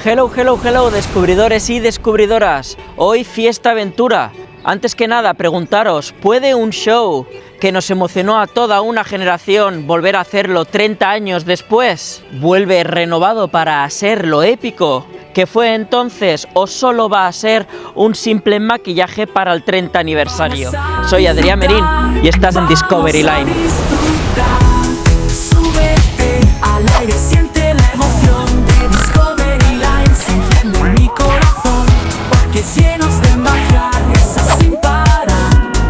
Hello, hello, hello, descubridores y descubridoras. Hoy fiesta aventura. Antes que nada, preguntaros, ¿puede un show que nos emocionó a toda una generación volver a hacerlo 30 años después? ¿Vuelve renovado para ser lo épico que fue entonces o solo va a ser un simple maquillaje para el 30 aniversario? Soy Adrián Merín y estás en Discovery Line. Súbete al aire, siente la emoción de Discovery Line. Se enciende en mi corazón, porque llenos de magia, risas sin parar.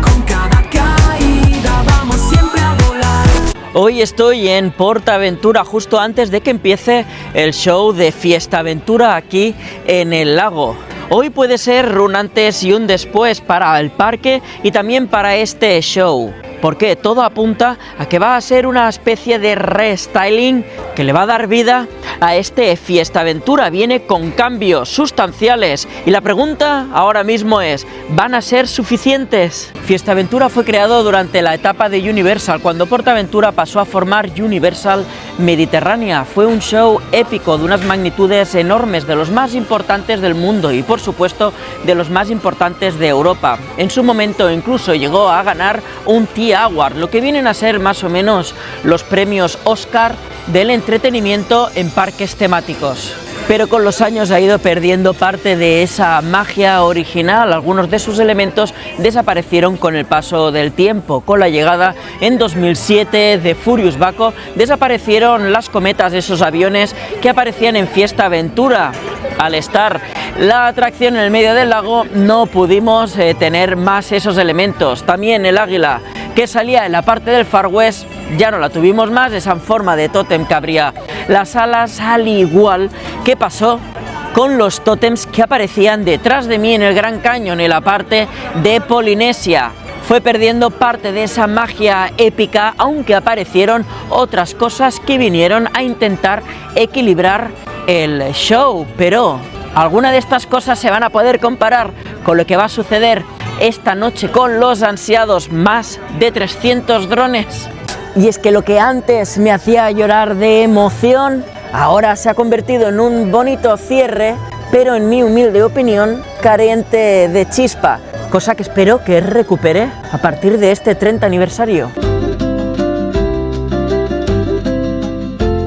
Con cada caída vamos siempre a volar. Hoy estoy en PortAventura justo antes de que empiece el show de Fiesta Aventura aquí en el lago. Hoy puede ser un antes y un después para el parque y también para este show, porque todo apunta a que va a ser una especie de restyling que le va a dar vida a este Fiesta Aventura. Viene con cambios sustanciales y la pregunta ahora mismo es, ¿van a ser suficientes? Fiesta Aventura fue creado durante la etapa de Universal, cuando PortAventura pasó a formar Universal Mediterránea. Fue un show épico de unas magnitudes enormes, de los más importantes del mundo y por supuesto de los más importantes de Europa. En su momento incluso llegó a ganar un T Award, lo que vienen a ser más o menos los premios Oscar del entretenimiento en parques temáticos. Pero con los años ha ido perdiendo parte de esa magia original. Algunos de sus elementos desaparecieron con el paso del tiempo. Con la llegada en 2007 de Furious Baco, desaparecieron las cometas, esos aviones que aparecían en Fiesta Aventura. Al estar la atracción en el medio del lago, no pudimos tener más esos elementos. También el águila que salía en la parte del Far West ya no la tuvimos más, esa forma de tótem que abría las alas, al igual que pasó con los tótems que aparecían detrás de mí en el Gran Cañón, en la parte de Polinesia. Fue perdiendo parte de esa magia épica, aunque aparecieron otras cosas que vinieron a intentar equilibrar el show. Pero ¿alguna de estas cosas se van a poder comparar con lo que va a suceder esta noche con los ansiados más de 300 drones? Y es que lo que antes me hacía llorar de emoción, ahora se ha convertido en un bonito cierre, pero en mi humilde opinión, carente de chispa, cosa que espero que recupere a partir de este 30 aniversario.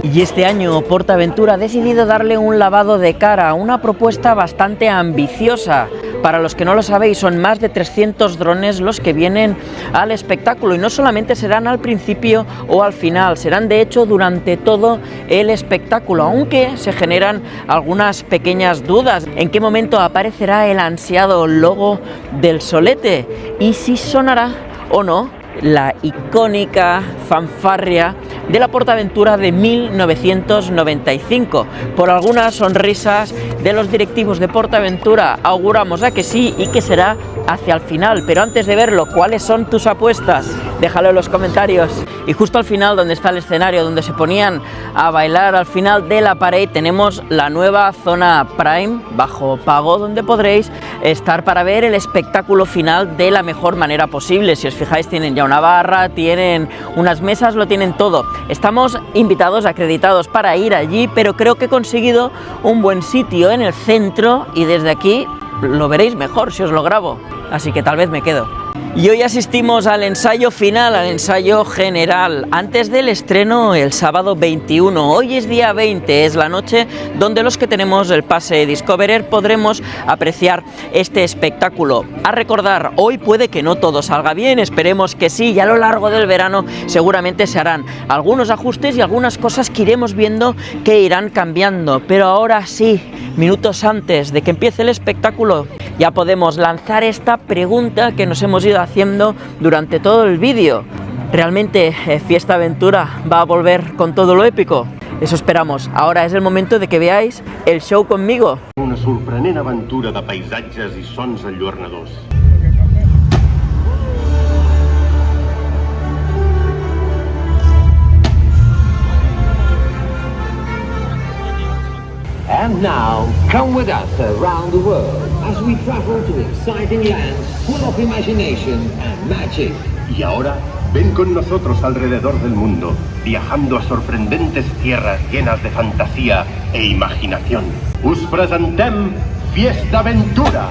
Y este año PortAventura ha decidido darle un lavado de cara a una propuesta bastante ambiciosa. Para los que no lo sabéis, son más de 300 drones los que vienen al espectáculo, y no solamente serán al principio o al final, serán de hecho durante todo el espectáculo, aunque se generan algunas pequeñas dudas. ¿En qué momento aparecerá el ansiado logo del solete? ¿Y si sonará o no la icónica fanfarria de la PortAventura de 1995? Por algunas sonrisas de los directivos de PortAventura auguramos a que sí y que será hacia el final. Pero antes de verlo, ¿cuáles son tus apuestas? Déjalo en los comentarios. Y justo al final, donde está el escenario, donde se ponían a bailar al final de la pared, tenemos la nueva zona Prime bajo pago, donde podréis estar para ver el espectáculo final de la mejor manera posible. Si os fijáis, tienen ya una barra, tienen unas mesas, lo tienen todo. Estamos invitados, acreditados para ir allí, pero creo que he conseguido un buen sitio en el centro y desde aquí lo veréis mejor si os lo grabo, así que tal vez me quedo. Y hoy asistimos al ensayo final, al ensayo general, antes del estreno el sábado 21. Hoy es día 20, es la noche donde los que tenemos el pase Discoverer podremos apreciar este espectáculo. A recordar, hoy puede que no todo salga bien, esperemos que sí, y a lo largo del verano seguramente se harán algunos ajustes y algunas cosas que iremos viendo que irán cambiando. Pero ahora sí, minutos antes de que empiece el espectáculo, ya podemos lanzar esta pregunta que nos hemos ido haciendo durante todo el vídeo. ¿Realmente Fiesta Aventura va a volver con todo lo épico? Eso esperamos. Ahora es el momento de que veáis el show conmigo. Una sorprenent aventura de paisatges i sons enlluernadors. And now, come with us around the world as we travel to exciting lands full of imagination and magic. Y ahora, ven con nosotros alrededor del mundo, viajando a sorprendentes tierras llenas de fantasía e imaginación. Us presentem Fiestaventura!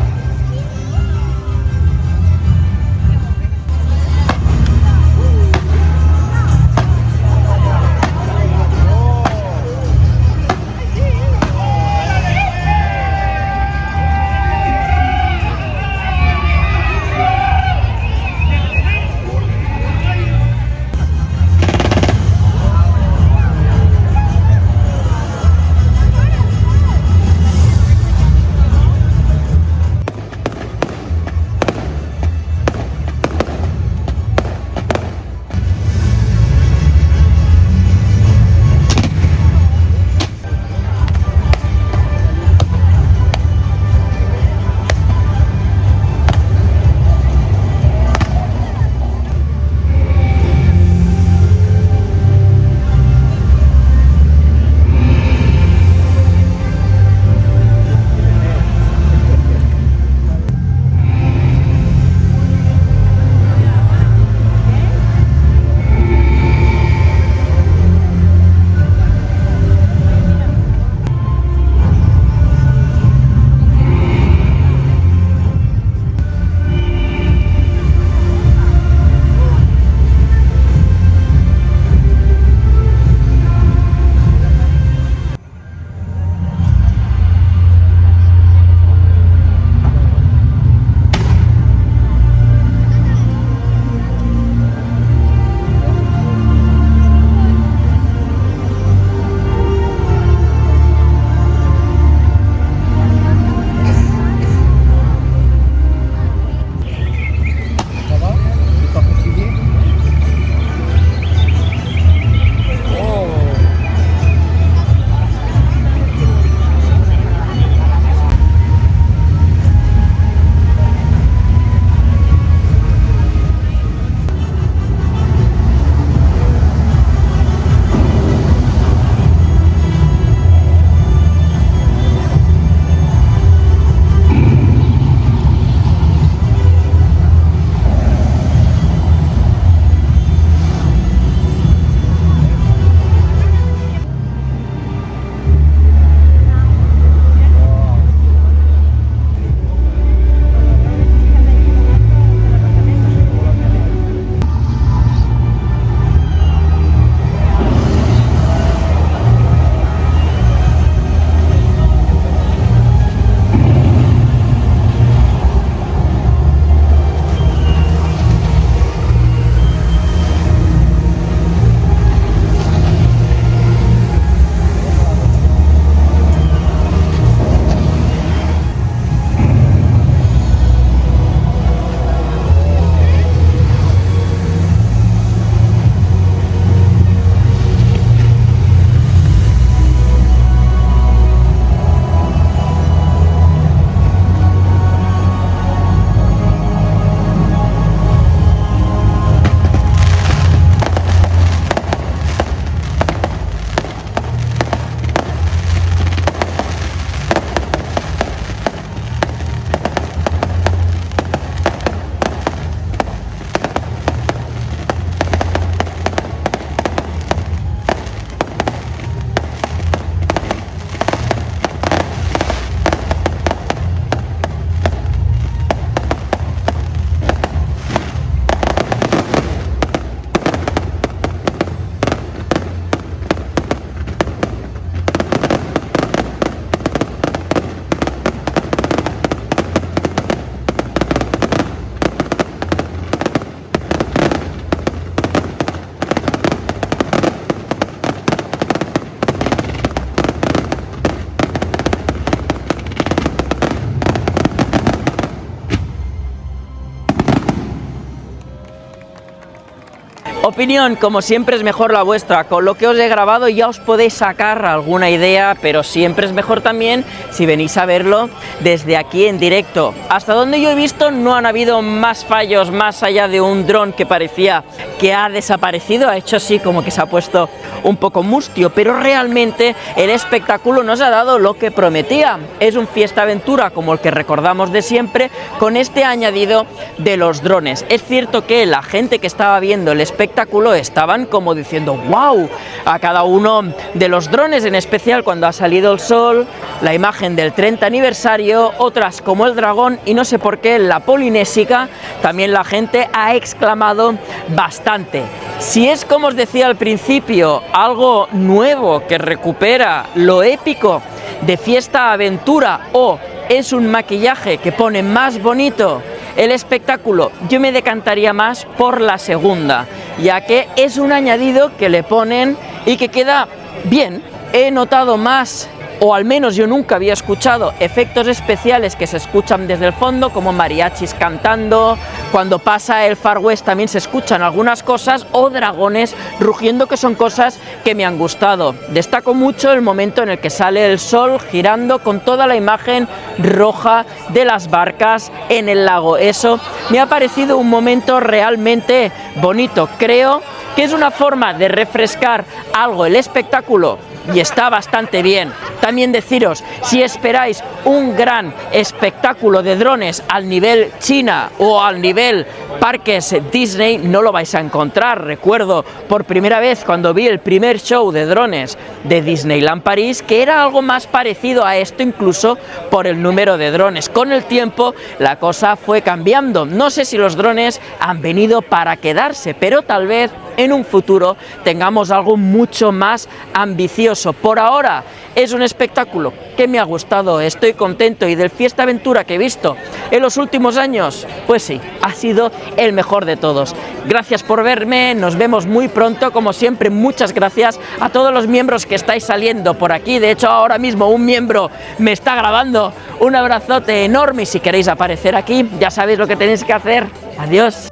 Opinión, como siempre, es mejor la vuestra. Con lo que os he grabado ya os podéis sacar alguna idea, pero siempre es mejor también si venís a verlo desde aquí en directo. Hasta donde yo he visto no han habido más fallos más allá de un dron que parecía que ha desaparecido, ha hecho así como que se ha puesto un poco mustio, pero realmente el espectáculo nos ha dado lo que prometía. Es un Fiesta Aventura como el que recordamos de siempre, con este añadido de los drones. Es cierto que la gente que estaba viendo el espectáculo estaban como diciendo wow a cada uno de los drones, en especial cuando ha salido el sol, la imagen del 30 aniversario, otras como el dragón, y no sé por qué la polinésica también la gente ha exclamado bastante. Si es, como os decía al principio, algo nuevo que recupera lo épico de Fiesta Aventura, o es un maquillaje que pone más bonito el espectáculo, yo me decantaría más por la segunda, ya que es un añadido que le ponen y que queda bien. He notado más, o al menos yo nunca había escuchado, efectos especiales que se escuchan desde el fondo, como mariachis cantando, cuando pasa el Far West también se escuchan algunas cosas, o dragones rugiendo, que son cosas que me han gustado. Destaco mucho el momento en el que sale el sol girando con toda la imagen roja de las barcas en el lago. Eso me ha parecido un momento realmente bonito. Creo que es una forma de refrescar algo el espectáculo y está bastante bien. También deciros, si esperáis un gran espectáculo de drones al nivel China o al nivel parques Disney, no lo vais a encontrar. Recuerdo por primera vez cuando vi el primer show de drones de Disneyland París que era algo más parecido a esto, incluso por el número de drones. Con el tiempo la cosa fue cambiando. No sé si los drones han venido para quedarse, pero tal vez en un futuro tengamos algo mucho más ambicioso. Por ahora es un espectáculo que me ha gustado, estoy contento, y del Fiesta Aventura que he visto en los últimos años, pues sí, ha sido el mejor de todos. Gracias por verme, nos vemos muy pronto, como siempre. Muchas gracias a todos los miembros que estáis saliendo por aquí. De hecho, ahora mismo un miembro me está grabando. Un abrazote enorme, y si queréis aparecer aquí, ya sabéis lo que tenéis que hacer. Adiós.